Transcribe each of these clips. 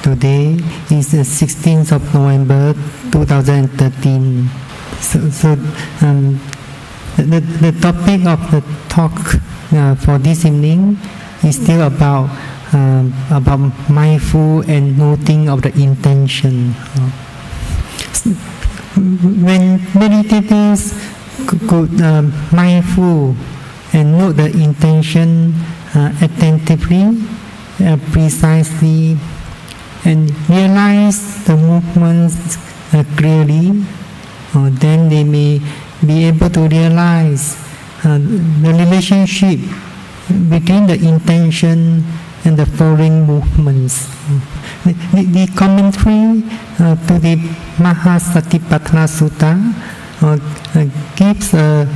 Today is the 16th of November 2013. The topic of the talk for this evening is still about mindful and noting of the intention. When meditators could mindful and note the intention attentively, precisely, and realize the movements clearly, then they may be able to realize the relationship between the intention and the following movements. The commentary to the Mahasatipatthana Sutta gives a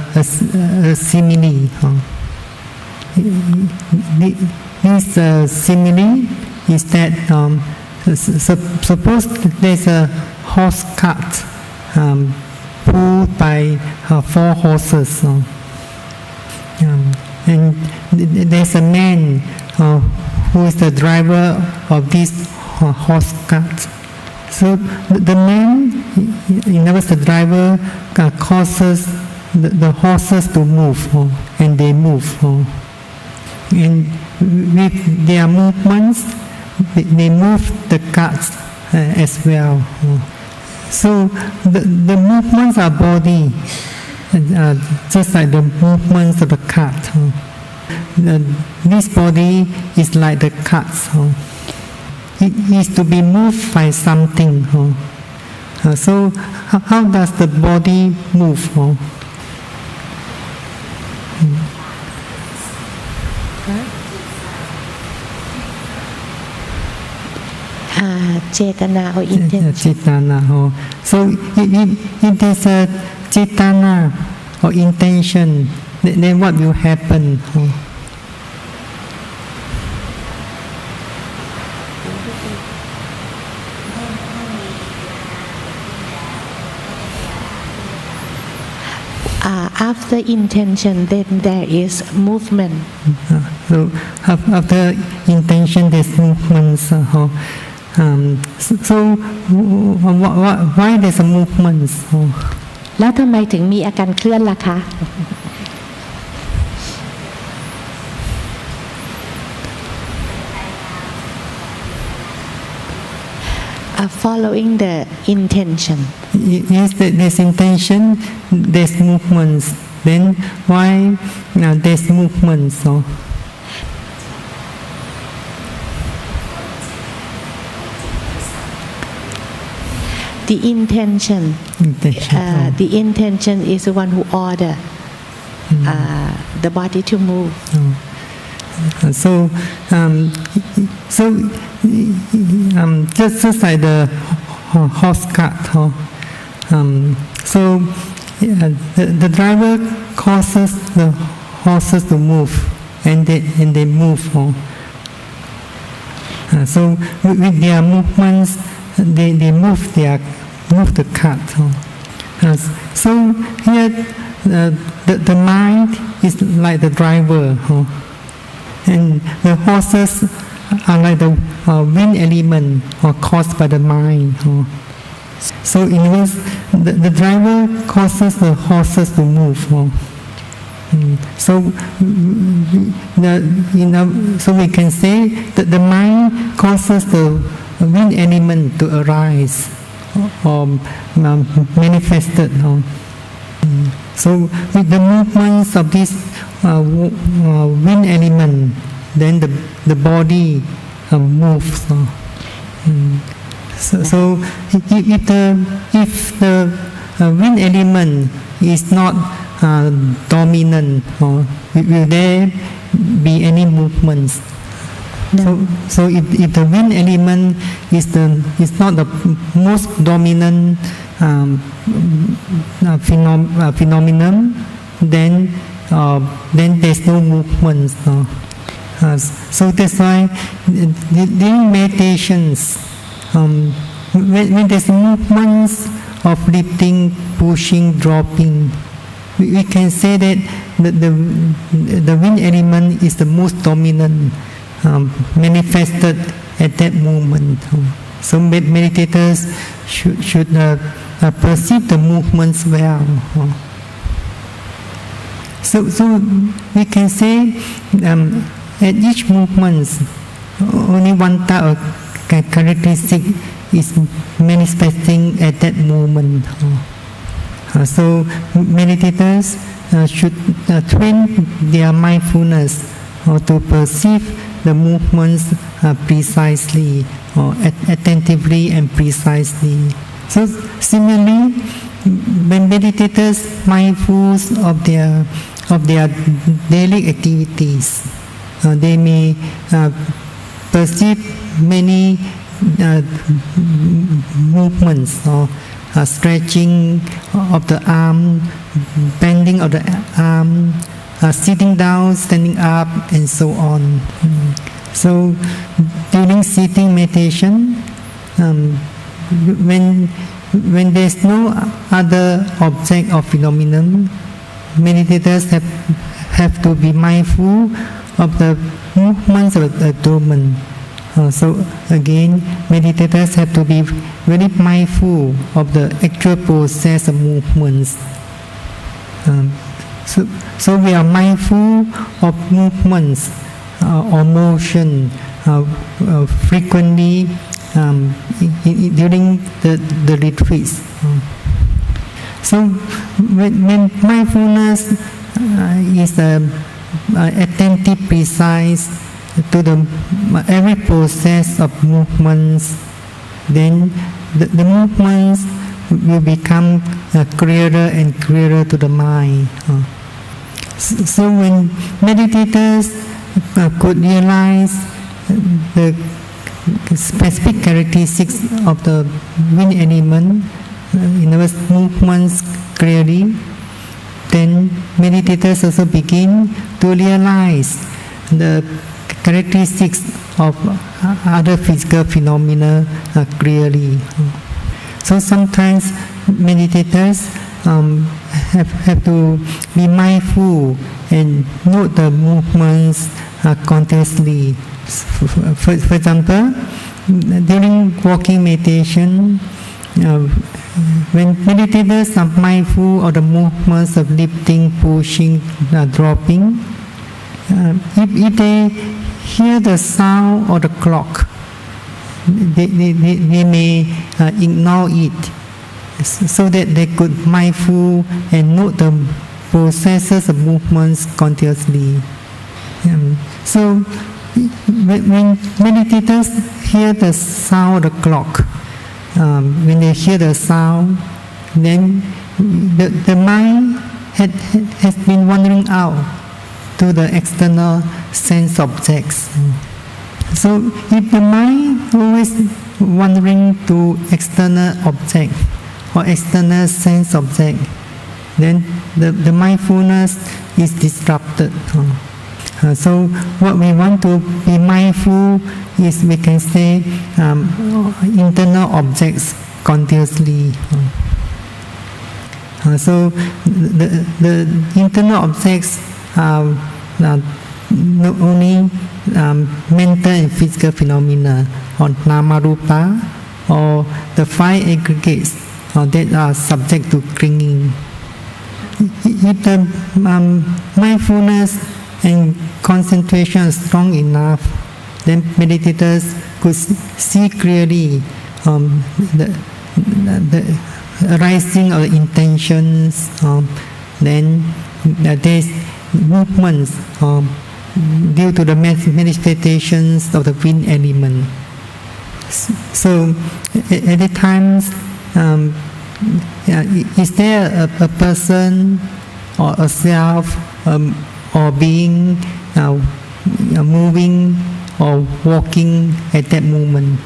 simile. This simile is that suppose there's a horse cart pulled by 4 horses, and there's a man who is the driver of this horse cart. So the man, in other words, the driver causes the horses to move, and they move. And with their movements, they move the carts as well. So the movements are body, just like the movements of the cart. This body is like the carts. It is to be moved by something. So how does the body move? Cetana or intention. Cetana. So if there's a cetana or intention, then what will happen? After intention, then there is movement. So after intention, there's movements. So why there's a movement? แล้วทำไมถึงมีอาการเคลื่อนล่ะคะ Following the intention. Yes, there's intention, there's movements. Then why there's movements? The intention. The intention is the one who order the body to move. So just like the horse cart. So the driver causes the horses to move, and they move. So with their movements, they move the cart. So here the mind is like the driver, and the horses are like the wind element caused by the mind. So in this, the driver causes the horses to move. So we can say that the mind causes the wind element to arise, manifested. So with the movements of this wind element, then the body moves. So if the wind element is not dominant, will there be any movements? No. So if the wind element is not the most dominant phenomenon, then there's no movements. So that's why during meditations, when there's movements of lifting, pushing, dropping, we can say that the wind element is the most dominant, manifested at that moment. So meditators should perceive the movements well. So we can say at each movement, only one type of characteristic is manifesting at that moment. So meditators should train their mindfulness to perceive the movements precisely, or attentively and precisely. So similarly, when meditators mindful of their daily activities, they may perceive many movements, or stretching of the arm, bending of the arm, sitting down, standing up, and so on. So during sitting meditation, when there's no other object or phenomenon, meditators have to be mindful of the movements of the abdomen. So again, meditators have to be very mindful of the actual process of movements. So we are mindful of movements or motion frequently during the retreats. So when mindfulness is attentive, precise to every process of movements, then the movements will become clearer and clearer to the mind. So when meditators could realize the specific characteristics of the wind element, in other words, movements clearly, then meditators also begin to realize the characteristics of other physical phenomena clearly. So sometimes meditators have to be mindful and note the movements continuously. For example, during walking meditation, when meditators are mindful of the movements of lifting, pushing, dropping, if they hear the sound of the clock, they may ignore it, so that they could mindful and note the processes of movements continuously. So when meditators hear the sound of the clock, when they hear the sound, then the mind has been wandering out to the external sense objects. So if the mind always wandering to external object or external sense object, then the mindfulness is disrupted. So what we want to be mindful is, we can say, internal objects continuously. So the internal objects are not only mental and physical phenomena, or nama rupa, or the five aggregates that are subject to clinging. If the mindfulness and concentration is strong enough, then meditators could see clearly the arising of the intentions, then there's movements due to the manifestations of the wind element. So at the times, is there a person or a self or being moving or walking at that moment?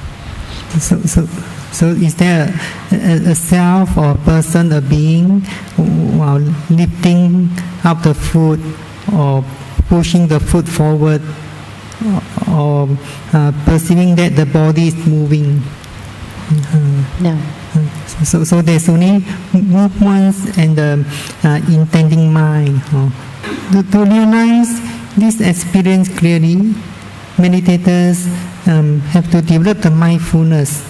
So is there a self or a person, a being lifting up the foot or pushing the foot forward or perceiving that the body is moving? No. So there's only movements and the intending mind. To realize this experience clearly, meditators have to develop the mindfulness,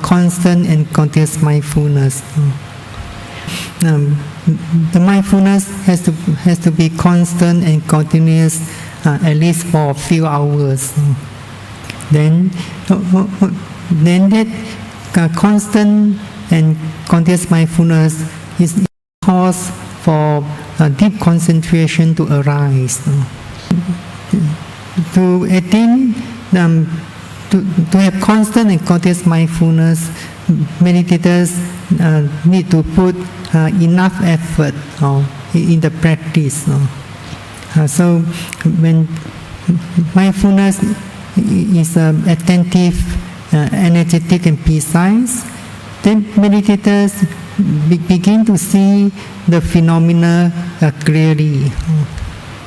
constant and continuous mindfulness. The mindfulness has to be constant and continuous, at least for a few hours. Then that constant and continuous mindfulness is cause for deep concentration to arise. To attain to have constant and continuous mindfulness, meditators need to put enough effort in the practice. So when mindfulness is attentive, energetic and precise, then meditators begin to see the phenomena clearly.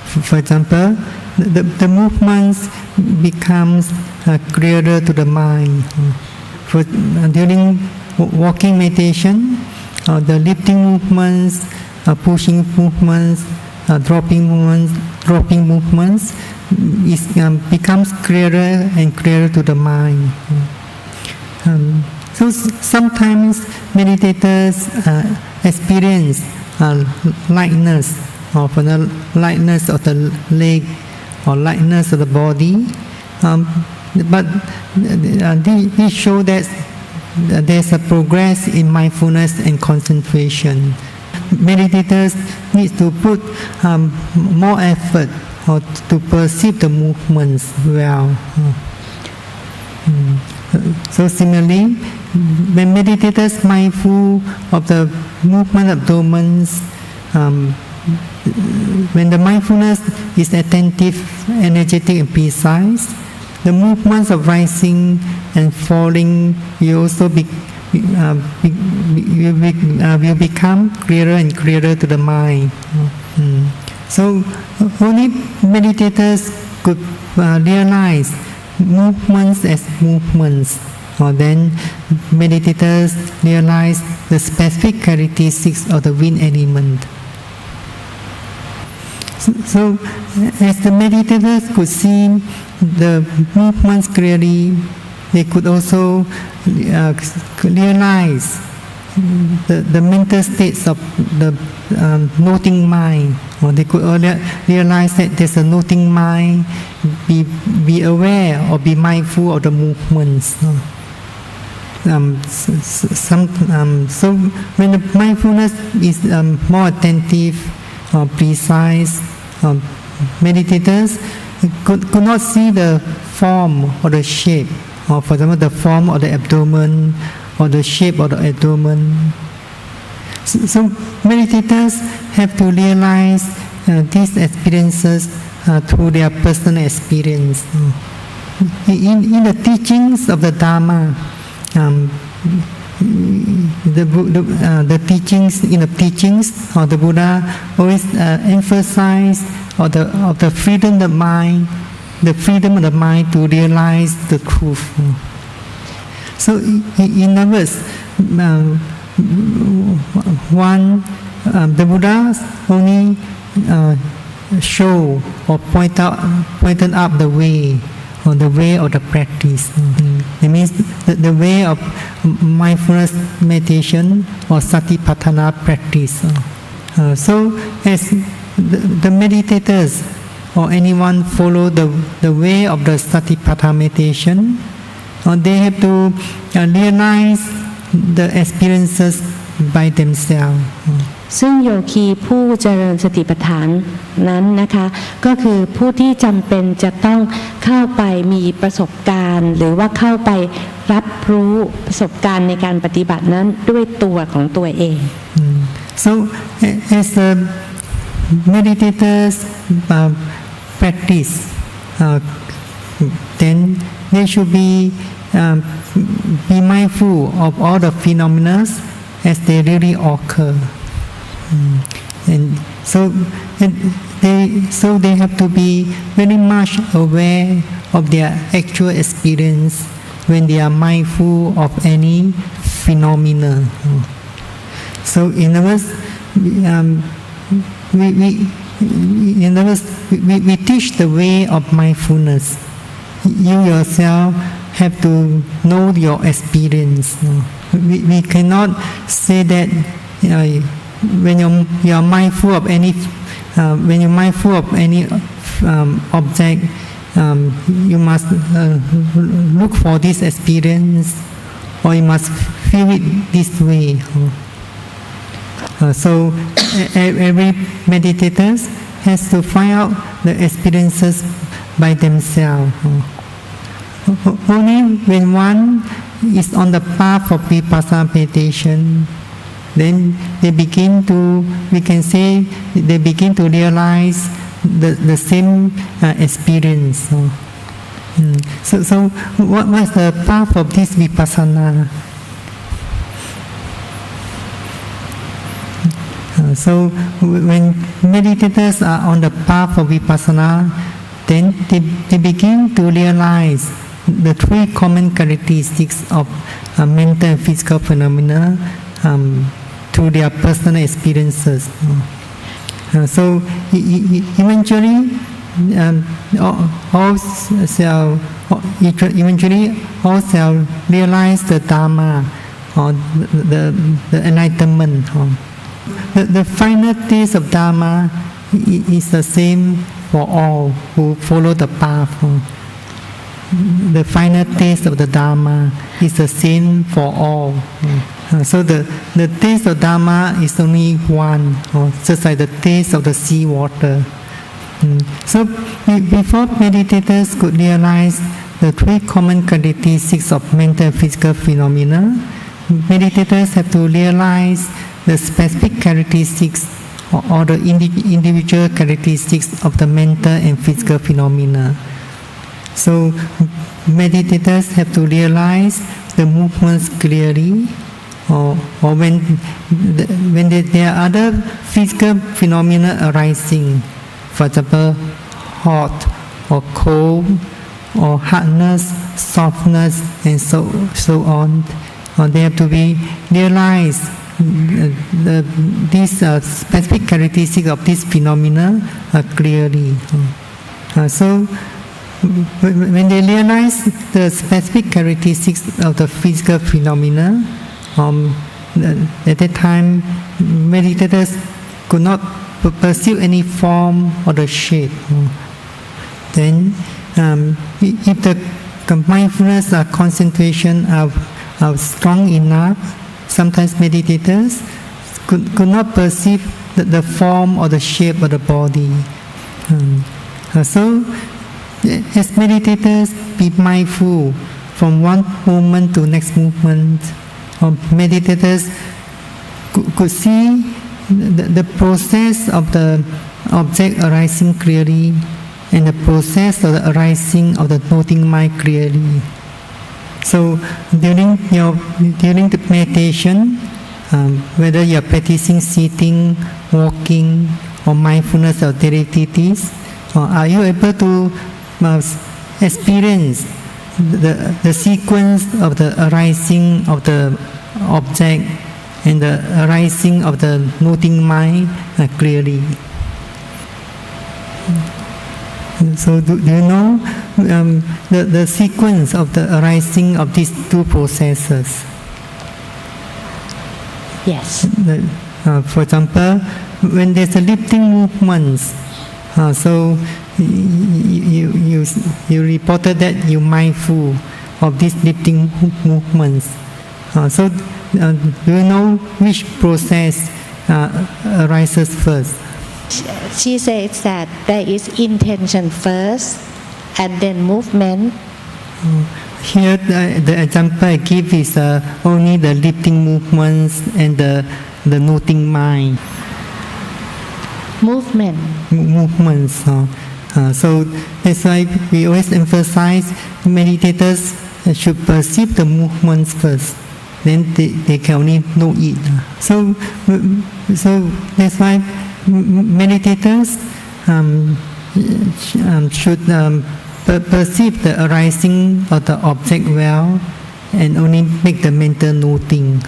For example, the movements becomes clearer to the mind. During walking meditation, the lifting movements, pushing movements, dropping movements becomes clearer and clearer to the mind. So sometimes meditators experience lightness, or the lightness of the leg, or lightness of the body, but they show that there's a progress in mindfulness and concentration. Meditators need to put more effort to perceive the movements well. So similarly, when meditators mindful of the movement of abdomens, when the mindfulness is attentive, energetic and precise, the movements of rising and falling will also will become clearer and clearer to the mind. So only meditators could realize movements as movements, or then meditators realize the specific characteristics of the wind element. So as the meditators could see the movements clearly, they could also realize the mental states of the noting mind, or they could realize that there's a noting mind, be aware or be mindful of the movements. So when the mindfulness is more attentive, precise, meditators could not see the form or the shape, or for example the form of the abdomen or the shape of the abdomen. So meditators have to realize these experiences through their personal experience. In the teachings of the Dharma, the teachings of the Buddha always emphasize of the freedom of the mind to realize the truth. So in other words, the Buddha only show or pointed up the way, or the way of the practice. It means the way of mindfulness meditation or satipatthana practice. So as the meditators or anyone follow the way of the satipatthana meditation, they have to realize the experiences by themselves. ซึ่งโยคีผู้เจริญสติปัฏฐานนั้นนะคะก็คือผู้ที่จำเป็นจะต้องเข้าไปมีประสบการณ์หรือว่าเข้าไปรับรู้ประสบการณ์ในการปฏิบัตินั้นด้วยตัวของตัวเอง So as the meditators practice, then they should be mindful of all the phenomena as they really occur. And so they have to be very much aware of their actual experience when they are mindful of any phenomena. So in other words, we teach the way of mindfulness. You yourself have to know your experience. We cannot say that when you are mindful of any object, you must look for this experience, or you must feel it this way. So every meditator has to find out the experiences by themselves. Only when one is on the path of vipassana meditation, then we can say they begin to realize the same experience. So what's the path of this vipassana? So when meditators are on the path of vipassana, then they begin to realize the three common characteristics of mental and physical phenomena through their personal experiences. So eventually, all shall realize the Dharma or the enlightenment. The final taste of Dharma is the same for all who follow the path. The final taste of the Dharma is the same for all. So the taste of Dharma is only one, just like the taste of the sea water. So before meditators could realize the three common characteristics of mental and physical phenomena, meditators have to realize the specific characteristics or the individual characteristics of the mental and physical phenomena. So meditators have to realize the movements clearly, or when there are other physical phenomena arising, for example, hot or cold, or hardness, softness, and so on. They have to be realized these specific characteristics of these phenomena clearly. So when they realize the specific characteristics of the physical phenomena, at that time meditators could not perceive any form or the shape. Then if the mindfulness or concentration are strong enough, sometimes meditators could not perceive the form or the shape of the body. So as meditators be mindful from one moment to next movement, meditators could see the process of the object arising clearly and the process of the arising of the noting mind clearly. So during the meditation, whether you are practicing sitting, walking, or mindfulness or daily activities, are you able to experience the sequence of the arising of the object and the arising of the noting mind clearly? So do you know the sequence of the arising of these two processes? Yes. For example, when there's a lifting movements, so you reported that you're mindful of these lifting movements. So do you know which process arises first? She says that there is intention first and then movement. Here, the example I give is only the lifting movements and the noting mind. Movements. So that's why we always emphasize meditators should perceive the movements first. Then they can only know it. So that's why meditators should perceive the arising of the object well and only make the mental noting.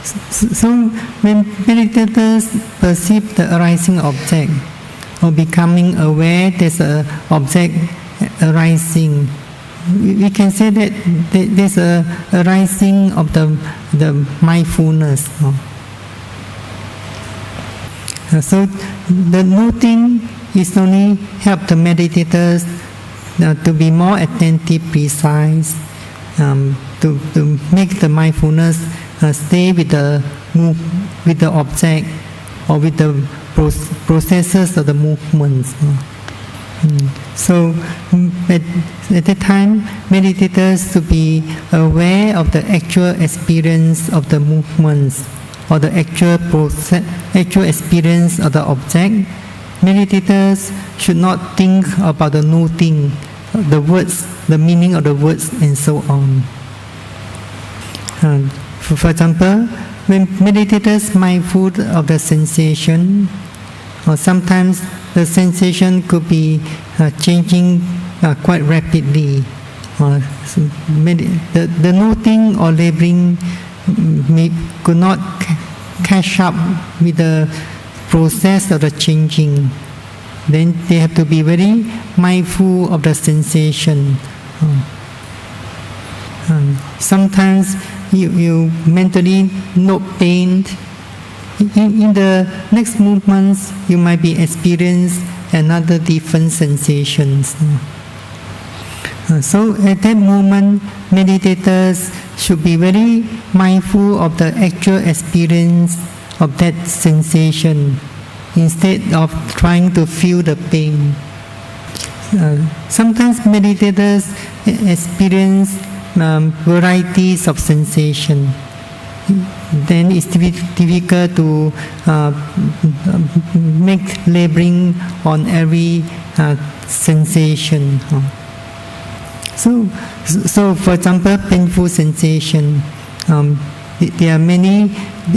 So when meditators perceive the arising object or becoming aware there's an object arising, we can say that there's a arising of the mindfulness. So the noting is only help the meditators to be more attentive, precise, to make the mindfulness stay with the object or with the processes of the movements. So at that time, meditators should be aware of the actual experience of the movements or the actual experience of the object. Meditators should not think about the noting, the words, the meaning of the words, and so on. For example, when meditators mindful of the sensation, or sometimes the sensation could be changing quite rapidly. The noting or labeling could not catch up with the process of the changing. Then they have to be very mindful of the sensation. Sometimes you mentally note pain. In the next movements, you might be experience another different sensations. So at that moment, meditators should be very mindful of the actual experience of that sensation instead of trying to feel the pain. Sometimes meditators experience varieties of sensation. Then it's difficult to make labeling on every sensation. So for example, painful sensation. There are many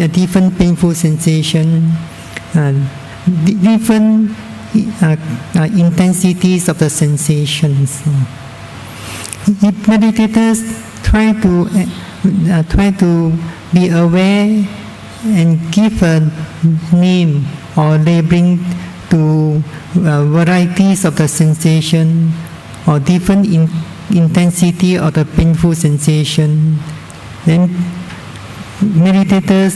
different painful sensations, different intensities of the sensations. If meditators try to be aware and give a name or labeling to varieties of the sensation or different intensity of the painful sensation, then meditators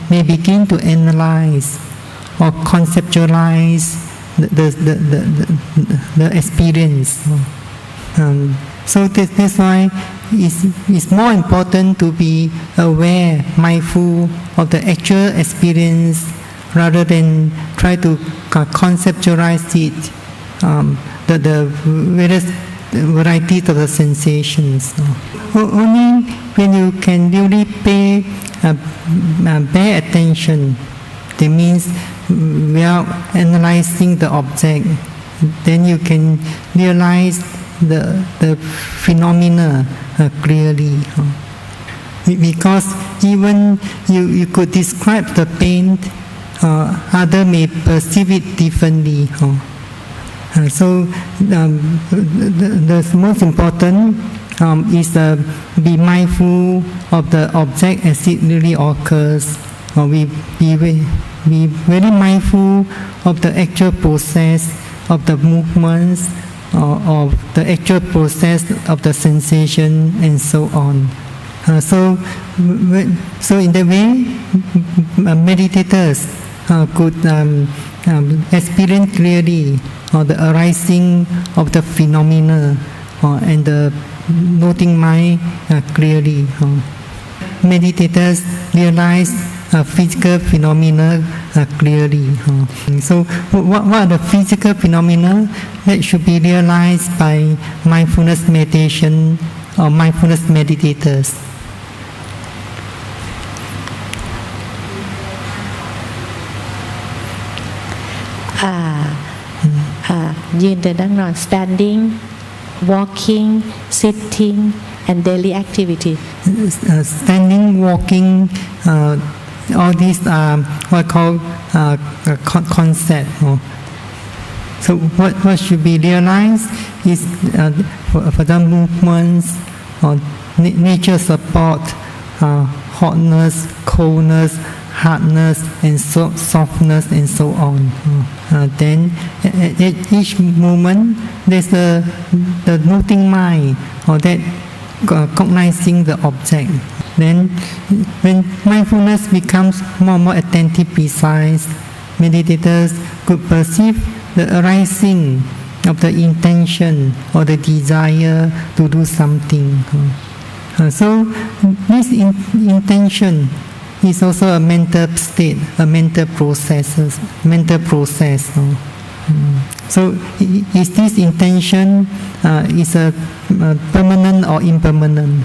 may begin to analyze or conceptualize the experience. So that's why it's more important to be aware, mindful of the actual experience rather than try to conceptualize it, the various varieties of the sensations. Only when you can really pay attention, that means without analyzing the object, then you can realize the phenomena clearly. Because even you could describe the pain, others may perceive it differently. So the most important is be mindful of the object as it really occurs. We be very mindful of the actual process of the movements, of the actual process of the sensation, and so on. So in the way, meditators could experience clearly the arising of the phenomena and the noting mind clearly. meditators realize physical phenomena clearly. So, what are the physical phenomena that should be realized by mindfulness meditation or mindfulness meditators? Standing, walking, sitting, and daily activity. Standing, walking, all these are what called concept. So what should be realized is for the movements or nature support, hotness, coldness, hardness, and softness, and so on. Then at each moment there's the noting mind or that cognizing the object. Then when mindfulness becomes more and more attentive, precise, meditators could perceive the arising of the intention or the desire to do something. So this intention is also a mental state, a mental process. So is this intention is a permanent or impermanent?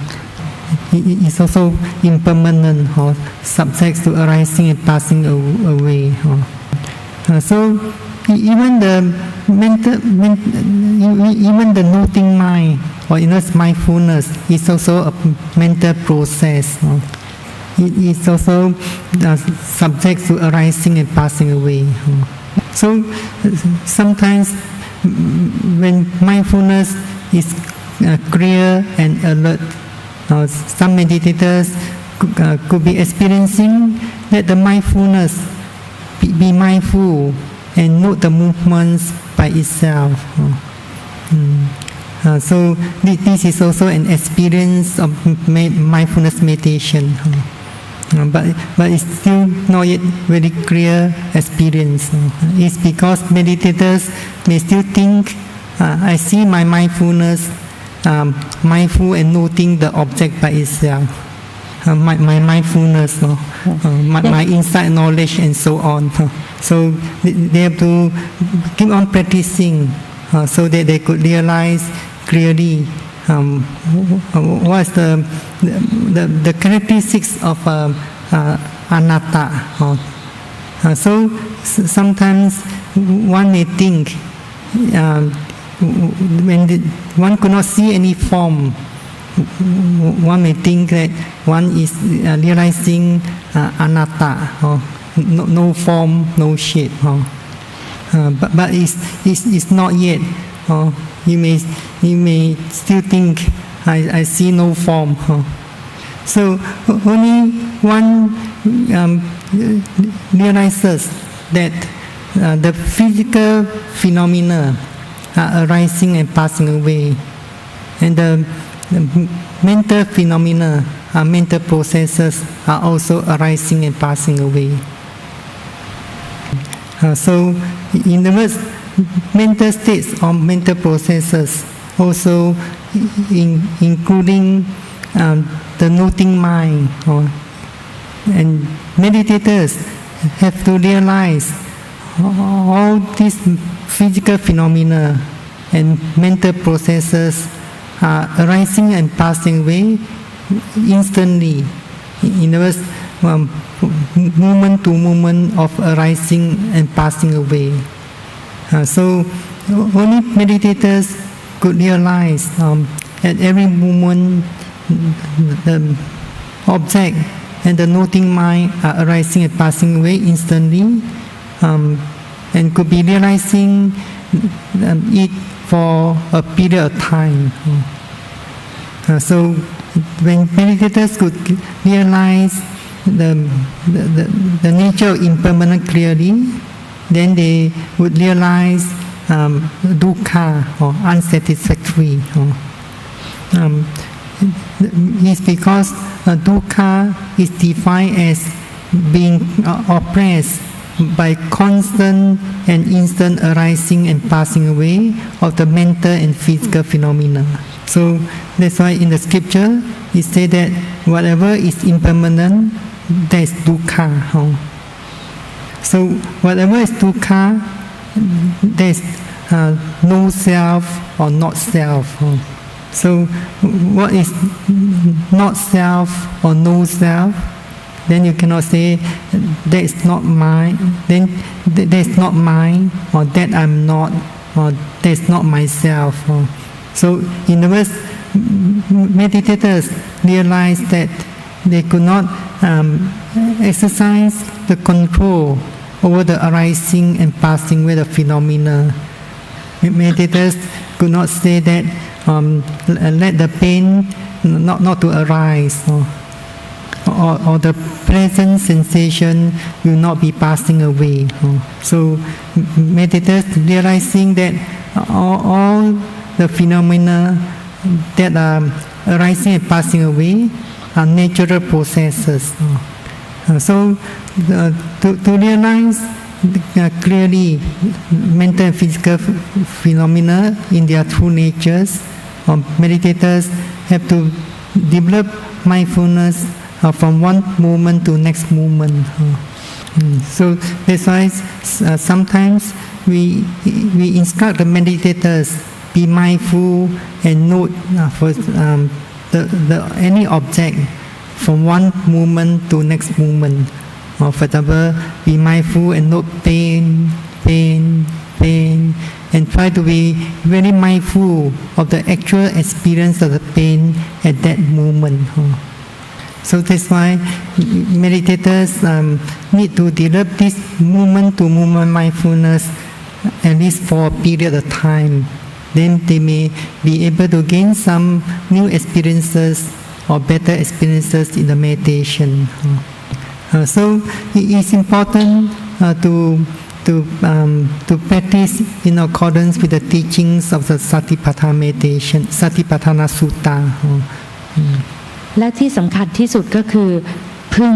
It is also impermanent or subject to arising and passing away. So even the noting mind or inner mindfulness is also a mental process. It is also subject to arising and passing away. So sometimes when mindfulness is clear and alert, some meditators could be experiencing that the mindfulness be mindful and note the movements by itself. So this is also an experience of mindfulness meditation. But it's still not yet very clear experience. It's because meditators may still think, I see my mindfulness, mindful and noting the object by itself. My mindfulness, my insight knowledge, and so on. So they have to keep on practicing so that they could realize clearly what's the characteristics of anatta. So sometimes one may think when one could not see any form, one may think that one is realizing anatta, no form, no shape. But it's not yet. You may still think I see no form. So only one realizes that the physical phenomena are arising and passing away, and the mental phenomena, mental processes are also arising and passing away. So in the words, mental states or mental processes also including the noting mind, and meditators have to realize all these physical phenomena and mental processes are arising and passing away instantly. In other words, moment to moment of arising and passing away. So only meditators could realize at every moment the object and the noting mind are arising and passing away instantly, and could be realizing it for a period of time. So when meditators could realize the nature of impermanence clearly, then they would realize dukkha or unsatisfactory. It's because dukkha is defined as being oppressed by constant and instant arising and passing away of the mental and physical phenomena. So that's why in the scripture it says that whatever is impermanent, that is dukkha. So whatever is dukkha, there is no self or not self. So what is not self or no self? Then you cannot say that is not mine. Then that is not mine, or that I'm not, or that is not myself. So in the words, meditators realize that they could not exercise the control over the arising and passing away of phenomena. Meditators could not say that let the pain not to arise, or the present sensation will not be passing away. So meditators realizing that all the phenomena that are arising and passing away are natural processes. So to realize clearly mental and physical phenomena in their true natures, meditators have to develop mindfulness from one moment to next moment. So that's why sometimes we instruct the meditators be mindful and note for any object from one moment to next moment. For example, be mindful and note pain, and try to be very mindful of the actual experience of the pain at that moment. So that's why meditators need to develop this moment-to-moment mindfulness at least for a period of time. Then they may be able to gain some new experiences or better experiences in the meditation. So it is important to practice in accordance with the teachings of the Satipatthana meditation, Satipatthana Sutta. และที่สำคัญที่สุดก็คือพึง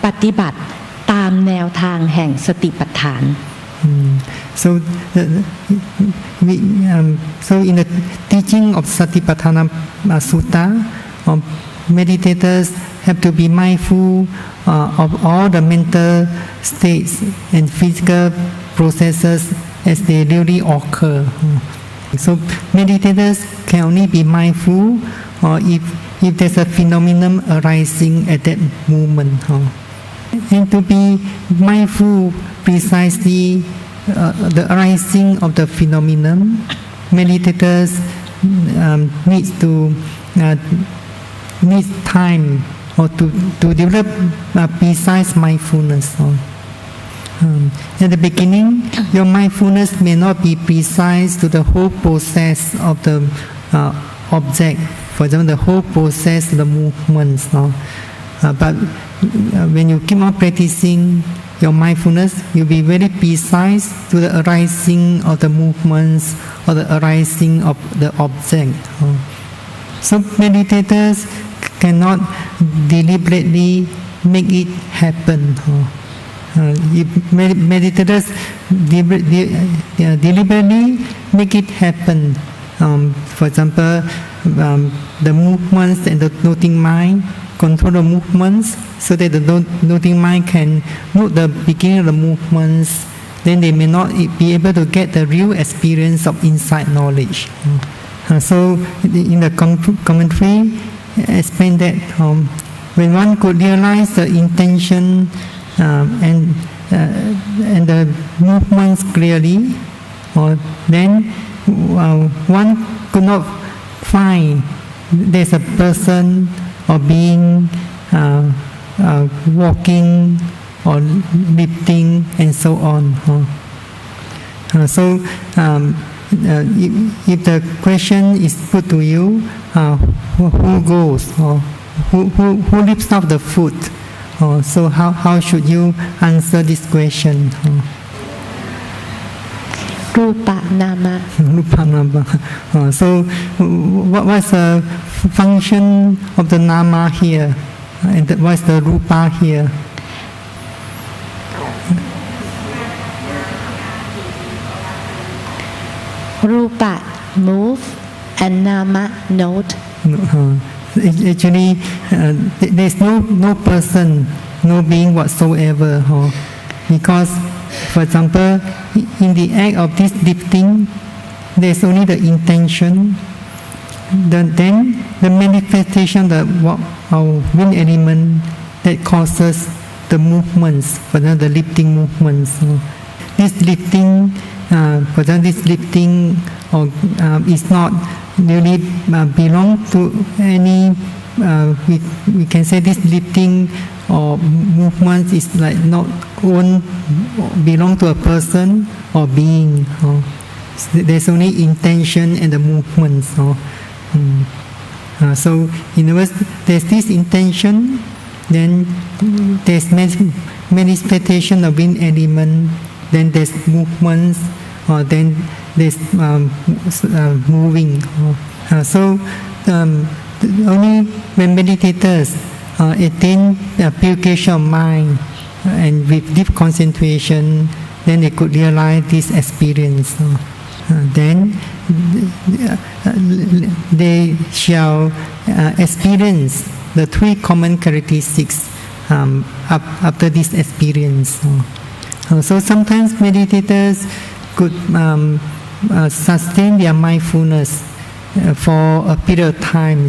ปฏิบัติตามแนวทางแห่งสติปัฏฐาน So in the teaching of Satipatthana Sutta, meditators have to be mindful of all the mental states and physical processes as they really occur. So meditators can only be mindful if there's a phenomenon arising at that moment. And to be mindful precisely the arising of the phenomenon, meditators needs time or to develop precise mindfulness. At the beginning, your mindfulness may not be precise to the whole process of the object. For example, the whole process of the movements. But when you keep on practicing your mindfulness, you'll be very precise to the arising of the movements or the arising of the object. So meditators cannot deliberately make it happen. If meditators deliberately make it happen, for example, the movements and the noting mind control the movements so that the noting mind can note the beginning of the movements, then they may not be able to get the real experience of insight knowledge. So in the commentary, explain that when one could realize the intention and the movements clearly, then one could not find there's a person or being walking or lifting and so on. So if the question is put to you, who goes or who lifts up the foot? So how should you answer this question? Rupa nama. Rupa nama. So what's the function of the nama here? And what's the rupa here? Rupa move and nama note. Actually, there's no person, no being whatsoever. Because, for example, in the act of this lifting, there's only the intention. Then the manifestation of our wind element that causes the movements, for example, the lifting movements. This lifting, for example, this lifting is not really belong to any. We can say this lifting or movement is like not belong to a person or being. There's only intention and the movements. So in other words, there's this intention, then there's manifestation of wind element, then there's movements, or then there's moving. So only when meditators attain purification of mind and with deep concentration, then they could realize this experience. Then they shall experience the three common characteristics after this experience. So sometimes meditators could sustain their mindfulness for a period of time.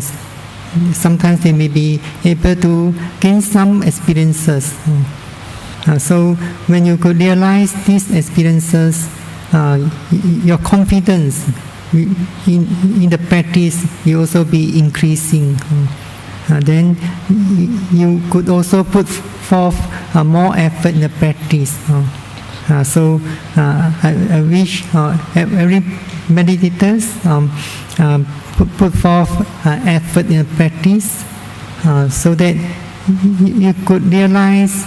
Sometimes they may be able to gain some experiences. So when you could realize these experiences, your confidence in the practice will also be increasing. Then you could also put forth more effort in the practice. So I wish every meditators put forth effort in the practice so that you could realize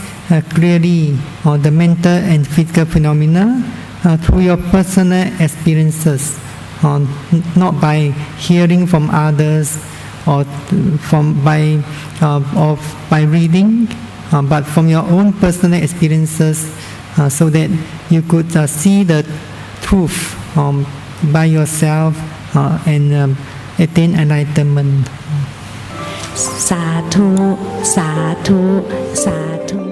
clearly the mental and physical phenomena through your personal experiences, not by hearing from others or by reading, but from your own personal experiences, so that you could see the truth by yourself and attain enlightenment. สาธุ สาธุ สาธุ